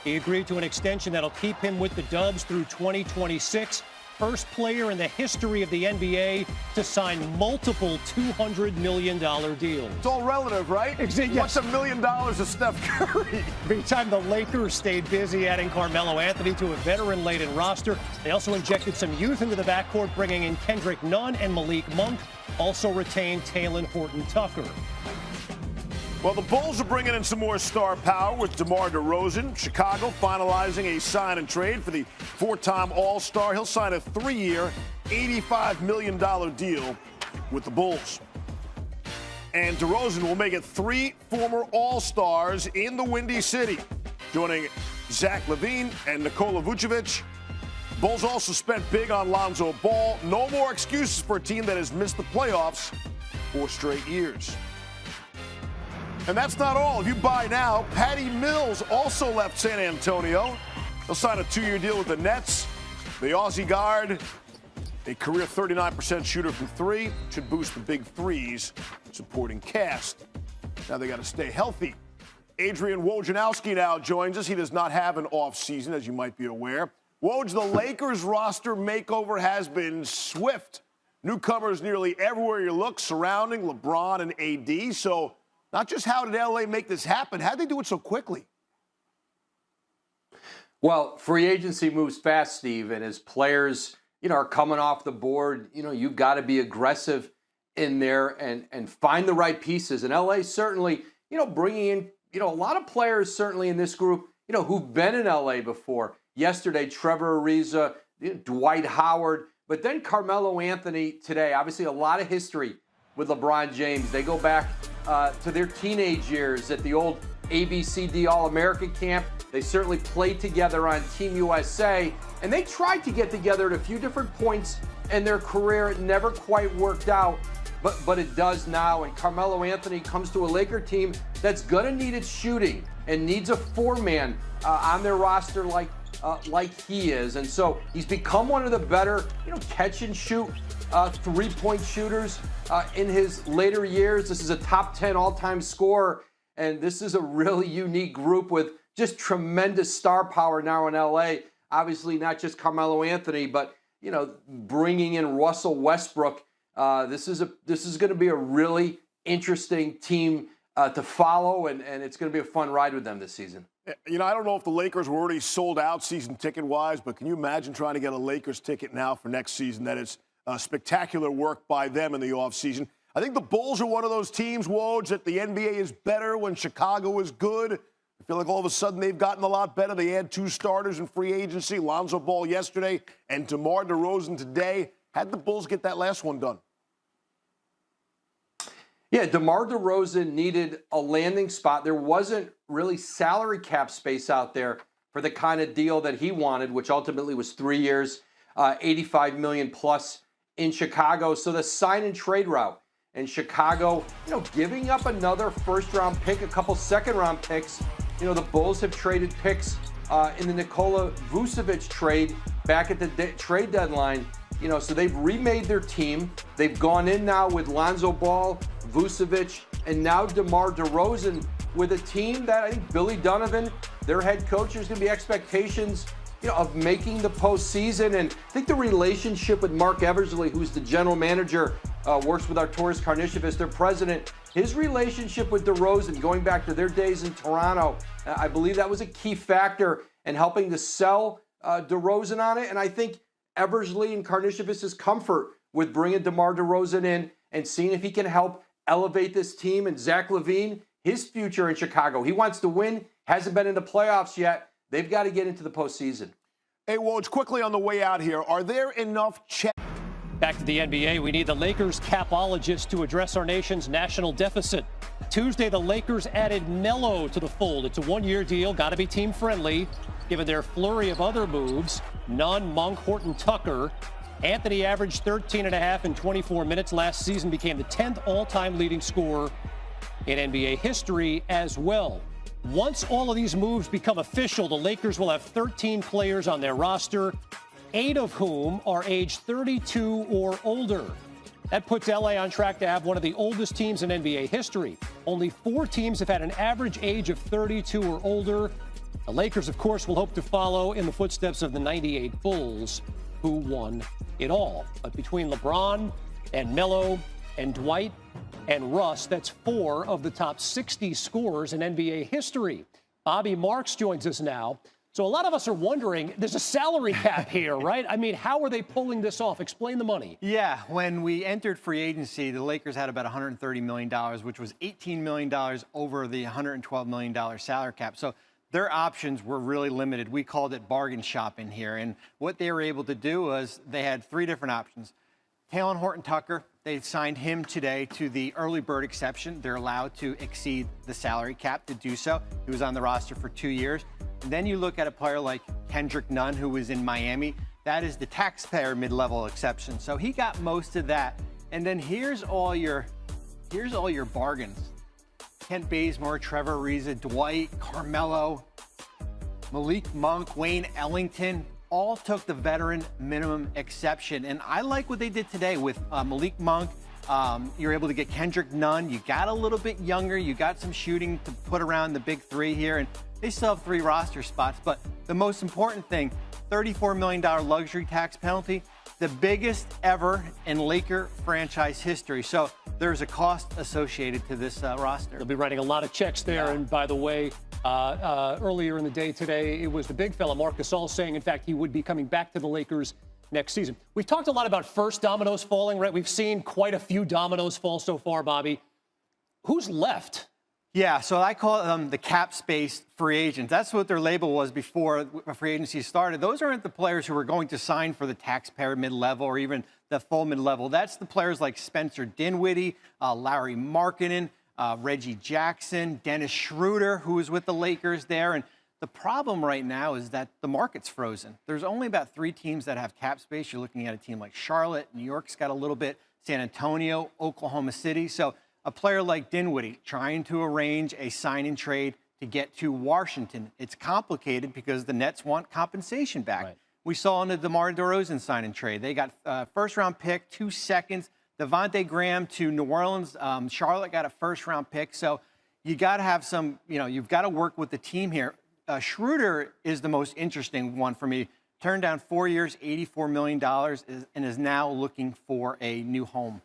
He agreed to an extension that'll keep him with the Dubs through 2026. First player in the history of the NBA to sign multiple $200 million deals. It's all relative, right? Yes. What's $1 million to Steph Curry? Meantime, the Lakers stayed busy adding Carmelo Anthony to a veteran-laden roster. They also injected some youth into the backcourt, bringing in Kendrick Nunn and Malik Monk. Also retained Talen Horton-Tucker. Well, the Bulls are bringing in some more star power with DeMar DeRozan. Chicago finalizing a sign and trade for the four-time All-Star. He'll sign a 3-year, $85 million deal with the Bulls. And DeRozan will make it 3 former All-Stars in the Windy City, joining Zach LaVine and Nikola Vucevic. Bulls also spent big on Lonzo Ball. No more excuses for a team that has missed the playoffs 4 straight years. And that's not all. If you buy now, Patty Mills also left San Antonio. He'll sign a 2-year deal with the Nets. The Aussie guard, a career 39% shooter from 3, should boost the big threes supporting cast. Now they got to stay healthy. Adrian Wojnarowski now joins us. He does not have an off season, as you might be aware. Woj, the Lakers roster makeover has been swift. Newcomers nearly everywhere you look, surrounding LeBron and AD. So not just how did LA make this happen, how did they do it so quickly? Well, free agency moves fast, Steve, and as players, are coming off the board, you've got to be aggressive in there and find the right pieces. And LA certainly, bringing in, a lot of players certainly in this group, who've been in LA before. Yesterday, Trevor Ariza, Dwight Howard, but then Carmelo Anthony today. Obviously, a lot of history with LeBron James. They go back to their teenage years at the old ABCD All-American camp. They certainly played together on Team USA, and they tried to get together at a few different points in their career. It never quite worked out, but it does now. And Carmelo Anthony comes to a Laker team that's going to need its shooting and needs a 4-man on their roster like he is. And so he's become one of the better, catch and shoot 3-point shooters in his later years. This is a top 10 all-time scorer, and this is a really unique group with just tremendous star power now in LA. Obviously, not just Carmelo Anthony, but bringing in Russell Westbrook. This is going to be a really interesting team to follow, and it's going to be a fun ride with them this season. I don't know if the Lakers were already sold out season ticket-wise, but can you imagine trying to get a Lakers ticket now for next season? That is spectacular work by them in the offseason. I think the Bulls are one of those teams, Woj, that the NBA is better when Chicago is good. I feel like all of a sudden they've gotten a lot better. They had 2 starters in free agency, Lonzo Ball yesterday and DeMar DeRozan today. How'd the Bulls get that last one done? Yeah, DeMar DeRozan needed a landing spot. There wasn't really salary cap space out there for the kind of deal that he wanted, which ultimately was 3 years, $85 million plus in Chicago. So the sign and trade route. And Chicago, giving up another first-round pick, a couple second-round picks. The Bulls have traded picks in the Nikola Vucevic trade back at the trade deadline. So they've remade their team. They've gone in now with Lonzo Ball, Vucevic, and now DeMar DeRozan with a team that I think Billy Donovan, their head coach, there's going to be expectations of making the postseason. And I think the relationship with Mark Eversley, who's the general manager, works with Arturas Karnisovas, their president. His relationship with DeRozan, going back to their days in Toronto, I believe that was a key factor in helping to sell DeRozan on it. And I think Eversley and Karnisovas' comfort with bringing DeMar DeRozan in and seeing if he can help elevate this team. And Zach LaVine, his future in Chicago. He wants to win, hasn't been in the playoffs yet. They've got to get into the postseason. Hey, Woj, quickly on the way out here, are there enough Back to the NBA, we need the Lakers capologist to address our nation's national deficit. Tuesday, the Lakers added Melo to the fold. It's a 1-year deal, got to be team-friendly, given their flurry of other moves. Nunn, Monk, Horton-Tucker. Anthony averaged 13.5 in 24 minutes last season, became the 10th all-time leading scorer in NBA history as well. Once all of these moves become official, the Lakers will have 13 players on their roster, 8 of whom are age 32 or older. That puts LA on track to have one of the oldest teams in NBA history. Only 4 teams have had an average age of 32 or older. The Lakers, of course, will hope to follow in the footsteps of the '98 Bulls, who won it all. But between LeBron and Melo and Dwight and Russ, that's 4 of the top 60 scorers in NBA history. Bobby Marks joins us now. So a lot of us are wondering, there's a salary cap here, right? I mean, how are they pulling this off? Explain the money. Yeah, when we entered free agency, the Lakers had about $130 million, which was $18 million over the $112 million salary cap. So their options were really limited. We called it bargain shopping here. And what they were able to do was they had 3 different options. Talen Horton-Tucker, they signed him today to the early bird exception. They're allowed to exceed the salary cap to do so. He was on the roster for 2 years. And then you look at a player like Kendrick Nunn, who was in Miami. That is the taxpayer mid-level exception. So he got most of that. And then here's all your bargains. Kent Bazemore, Trevor Ariza, Dwight, Carmelo, Malik Monk, Wayne Ellington, all took the veteran minimum exception. And I like what they did today with Malik Monk. You're able to get Kendrick Nunn. You got a little bit younger. You got some shooting to put around the big 3 here. And they still have 3 roster spots. But the most important thing, $34 million luxury tax penalty, the biggest ever in Laker franchise history. So there's a cost associated to this roster. They'll be writing a lot of checks there. Yeah. And by the way, earlier in the day today, it was the big fella, Marc Gasol, saying, in fact, he would be coming back to the Lakers next season. We've talked a lot about first dominoes falling, right? We've seen quite a few dominoes fall so far, Bobby. Who's left? Yeah, so I call them the cap space free agents. That's what their label was before free agency started. Those aren't the players who are going to sign for the taxpayer mid-level or even the full mid-level. That's the players like Spencer Dinwiddie, Larry Markkinen, Reggie Jackson, Dennis Schroder, who was with the Lakers there. And the problem right now is that the market's frozen. There's only about 3 teams that have cap space. You're looking at a team like Charlotte. New York's got a little bit. San Antonio, Oklahoma City. So a player like Dinwiddie trying to arrange a sign and trade to get to Washington. It's complicated because the Nets want compensation back. Right. We saw in the DeMar DeRozan sign and trade. They got a first-round pick, 2 seconds. Devontae Graham to New Orleans. Charlotte got a first-round pick. So you got to have some, you've got to work with the team here. Schroder is the most interesting one for me. Turned down 4 years, $84 million, and is now looking for a new home.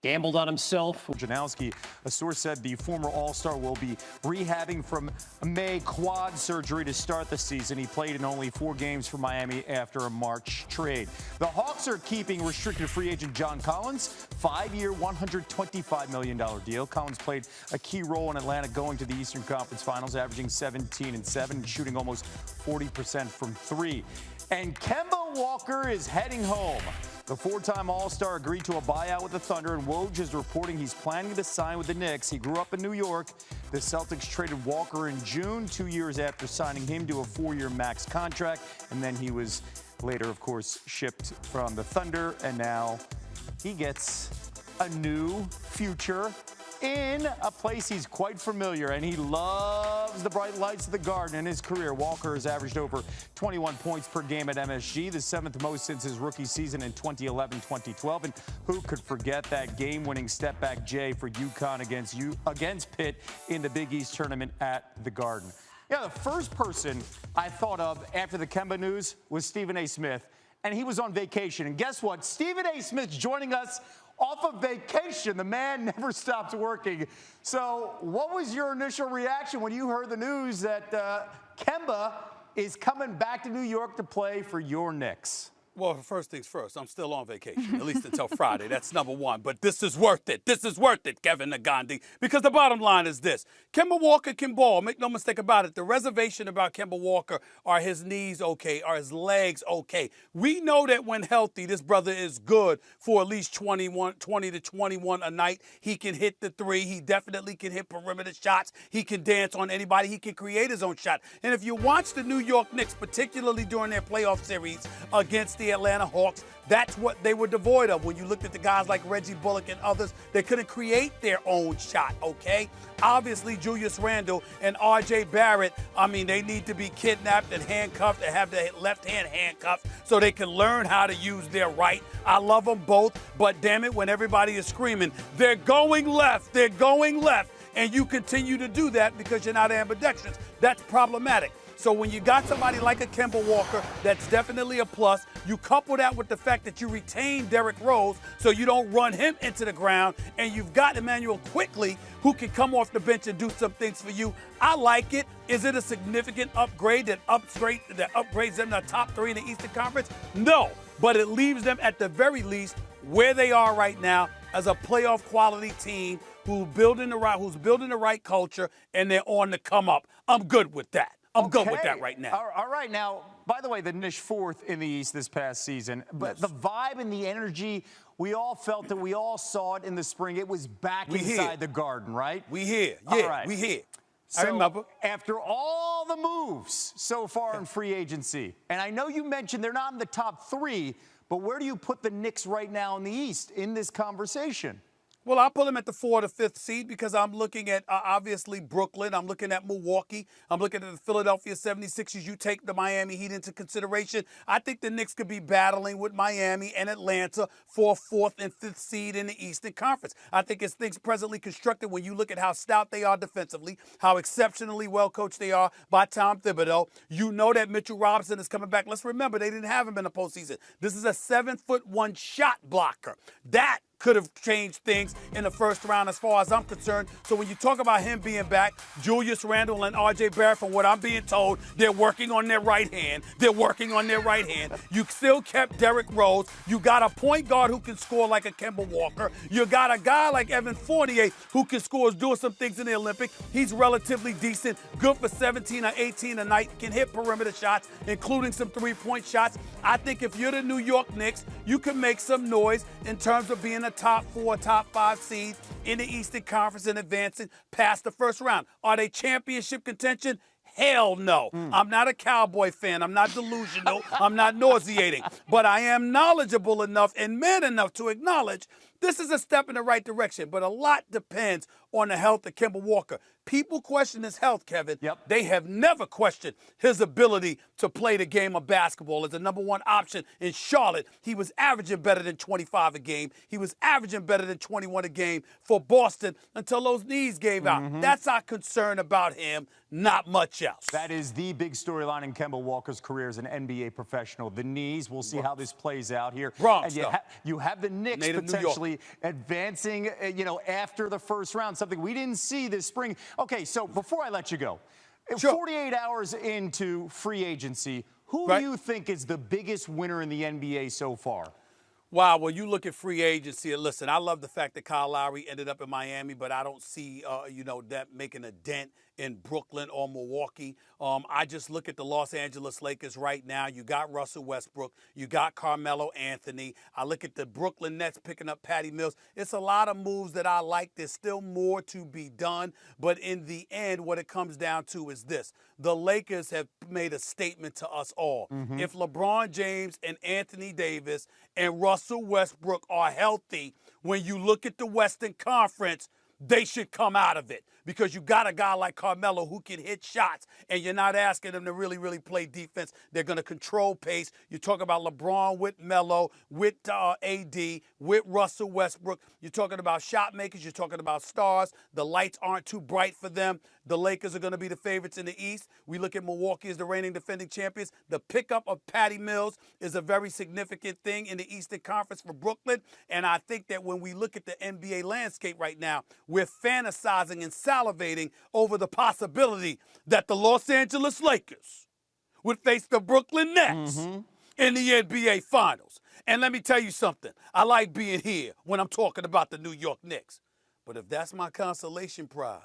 Gambled on himself. Janowski, a source said the former All-Star will be rehabbing from May quad surgery to start the season. He played in only 4 games for Miami after a March trade. The Hawks are keeping restricted free agent John Collins, 5-year, $125 million deal. Collins played a key role in Atlanta going to the Eastern Conference Finals, averaging 17 and 7, and shooting almost 40% from 3. And Kemba Walker is heading home. The 4-time All-Star agreed to a buyout with the Thunder, and WOJ is reporting he's planning to sign with the Knicks. He grew up in New York. The Celtics traded Walker in June, 2 years after signing him to a 4-year max contract. And then he was later, of course, shipped from the Thunder, and now he gets a new future in a place he's quite familiar, and he loves the bright lights of the Garden. In his career, Walker has averaged over 21 points per game at MSG, the 7th most since his rookie season in 2011-2012. And who could forget that game-winning step-back J for UConn against Pitt in the Big East tournament at the Garden. Yeah, the first person I thought of after the Kemba news was Stephen A. Smith, and he was on vacation. And guess what? Stephen A. Smith's joining us off of vacation. The man never stopped working. So what was your initial reaction when you heard the news that Kemba is coming back to New York to play for your Knicks? Well, first things first, I'm still on vacation, at least until Friday. That's number one. But this is worth it. This is worth it, Kevin Nagandi, because the bottom line is this. Kemba Walker can ball. Make no mistake about it. The reservation about Kemba Walker, are his knees okay? Are his legs okay? We know that when healthy, this brother is good for at least 20 to 21 a night. He can hit the 3. He definitely can hit perimeter shots. He can dance on anybody. He can create his own shot. And if you watch the New York Knicks, particularly during their playoff series against the Atlanta Hawks, that's what they were devoid of. When you looked at the guys like Reggie Bullock and others, they couldn't create their own shot, okay? Obviously, Julius Randle and R.J. Barrett, they need to be kidnapped and handcuffed and have their left hand handcuffed so they can learn how to use their right. I love them both, but damn it, when everybody is screaming, they're going left, and you continue to do that because you're not ambidextrous, that's problematic. So when you got somebody like a Kemba Walker, that's definitely a plus. You couple that with the fact that you retain Derrick Rose so you don't run him into the ground, and you've got Emmanuel Quickly who can come off the bench and do some things for you. I like it. Is it a significant upgrade that upgrades them to the top 3 in the Eastern Conference? No, but it leaves them at the very least where they are right now as a playoff quality team who's building the right culture, and they're on the come up. I'm good with that. I'm good with that right now. All right, now, by the way, the Knicks 4th in the East this past season. But the vibe and the energy, we all felt it. We all saw it in the spring. It was back inside the Garden, right? We here. Yeah, all right. we here. So, I remember. After all the moves so far in free agency, and I know you mentioned they're not in the top 3, but where do you put the Knicks right now in the East in this conversation? Well, I'll put them at the 4th or 5th seed because I'm looking at, obviously, Brooklyn. I'm looking at Milwaukee. I'm looking at the Philadelphia 76ers. You take the Miami Heat into consideration. I think the Knicks could be battling with Miami and Atlanta for a 4th and 5th seed in the Eastern Conference. I think it's things presently constructed when you look at how stout they are defensively, how exceptionally well coached they are by Tom Thibodeau. You know that Mitchell Robinson is coming back. Let's remember, they didn't have him in the postseason. This is a 7'1" shot blocker. That could have changed things in the first round as far as I'm concerned. So when you talk about him being back, Julius Randle and R.J. Barrett, from what I'm being told, they're working on their right hand. You still kept Derrick Rose. You got a point guard who can score like a Kemba Walker. You got a guy like Evan Fournier who can score, is doing some things in the Olympics. He's relatively decent, good for 17 or 18 a night, can hit perimeter shots, including some three-point shots. I think if you're the New York Knicks, you can make some noise in terms of being a top 4, top 5 seed in the Eastern Conference and advancing past the first round. Are they championship contention? Hell no. I'm not a Cowboy fan. I'm not delusional. I'm not nauseating. But I am knowledgeable enough and man enough to acknowledge this is a step in the right direction. But a lot depends on the health of Kemba Walker. People question his health, Kevin. Yep. They have never questioned his ability to play the game of basketball as the number 1 option in Charlotte. He was averaging better than 25 a game. He was averaging better than 21 a game for Boston until those knees gave out. That's our concern about him, not much else. That is the big storyline in Kemba Walker's career as an NBA professional. The knees. We'll see how this plays out here. Bronx, and you have the Knicks Native potentially advancing, after the first round, something we didn't see this spring. Okay, so before I let you go, 48 hours into free agency, who do you think is the biggest winner in the NBA so far? Wow, well, you look at free agency, and listen, I love the fact that Kyle Lowry ended up in Miami, but I don't see, that making a dent in Brooklyn or Milwaukee. I just look at the Los Angeles Lakers right now. You got Russell Westbrook. You got Carmelo Anthony. I look at the Brooklyn Nets picking up Patty Mills. It's a lot of moves that I like. There's still more to be done. But in the end, what it comes down to is this. The Lakers have made a statement to us all. If LeBron James and Anthony Davis and Russell Westbrook are healthy, when you look at the Western Conference, they should come out of it because you got a guy like Carmelo who can hit shots, and you're not asking them to really, really play defense. They're going to control pace. You talk about LeBron with Melo, with AD, with Russell Westbrook. You're talking about shot makers. You're talking about stars. The lights aren't too bright for them. The Lakers are going to be the favorites in the East. We look at Milwaukee as the reigning defending champions. The pickup of Patty Mills is a very significant thing in the Eastern Conference for Brooklyn. And I think that when we look at the NBA landscape right now, we're fantasizing and salivating over the possibility that the Los Angeles Lakers would face the Brooklyn Nets in the NBA Finals. And let me tell you something. I like being here when I'm talking about the New York Knicks. But if that's my consolation prize,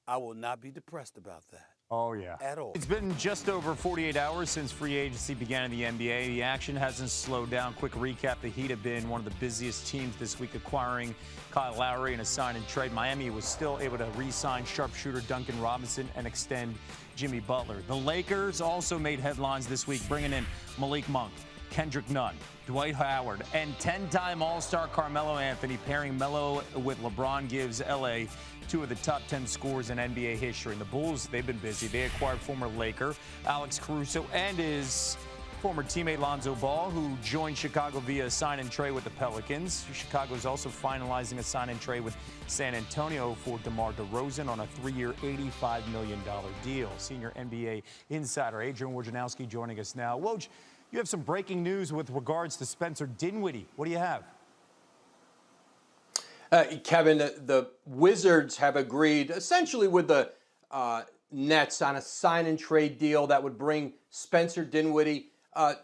I will not be depressed about that. Oh, yeah. At all. It's been just over 48 hours since free agency began in the NBA. The action hasn't slowed down. Quick recap, the Heat have been one of the busiest teams this week acquiring Kyle Lowry in a sign and trade. Miami was still able to re-sign sharpshooter Duncan Robinson and extend Jimmy Butler. The Lakers also made headlines this week, bringing in Malik Monk, Kendrick Nunn, Dwight Howard, and 10-time All-Star Carmelo Anthony. Pairing Melo with LeBron gives L.A. two of the top 10 scores in NBA history. And the Bulls, they've been busy. They acquired former Laker Alex Caruso and his former teammate Lonzo Ball, who joined Chicago via a sign and trade with the Pelicans. Chicago is also finalizing a sign and trade with San Antonio for DeMar DeRozan on a 3-year, $85 million deal. Senior NBA insider Adrian Wojnarowski joining us now. Woj, you have some breaking news with regards to Spencer Dinwiddie. What do you have? Kevin, the Wizards have agreed essentially with the Nets on a sign and trade deal that would bring Spencer Dinwiddie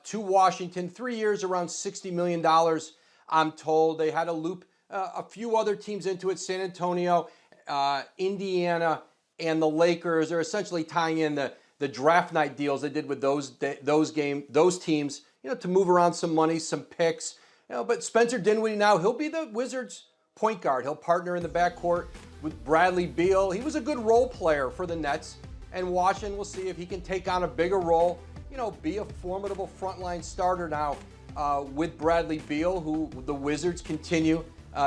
to Washington. 3 years, around $60 million, I'm told. They had to loop a few other teams into it. San Antonio, Indiana, and the Lakers are essentially tying in the draft night deals they did with those teams, to move around some money, some picks. But Spencer Dinwiddie now, he'll be the Wizards' point guard. He'll partner in the backcourt with Bradley Beal. He was a good role player for the Nets, and Washington will see if he can take on a bigger role, be a formidable frontline starter now with Bradley Beal, who the Wizards continue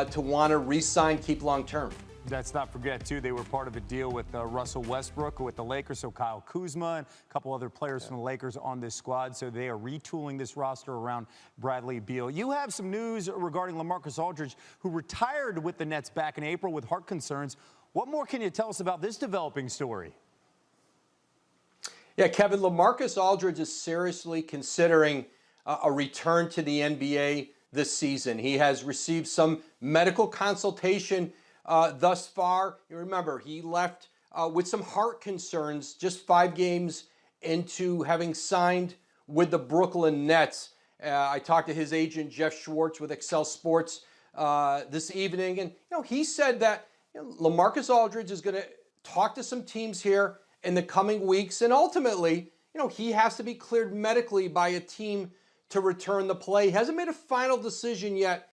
to want to re-sign, keep long-term. Let's not forget, too, they were part of a deal with Russell Westbrook with the Lakers, so Kyle Kuzma and a couple other players from the Lakers on this squad, so they are retooling this roster around Bradley Beal. You have some news regarding LaMarcus Aldridge, who retired with the Nets back in April with heart concerns. What more can you tell us about this developing story? Yeah, Kevin, LaMarcus Aldridge is seriously considering a return to the NBA this season. He has received some medical consultation thus far. You remember, he left with some heart concerns just 5 games into having signed with the Brooklyn Nets. I talked to his agent, Jeff Schwartz, with Excel Sports this evening, and he said that LaMarcus Aldridge is going to talk to some teams here in the coming weeks, and ultimately, he has to be cleared medically by a team to return the play. He hasn't made a final decision yet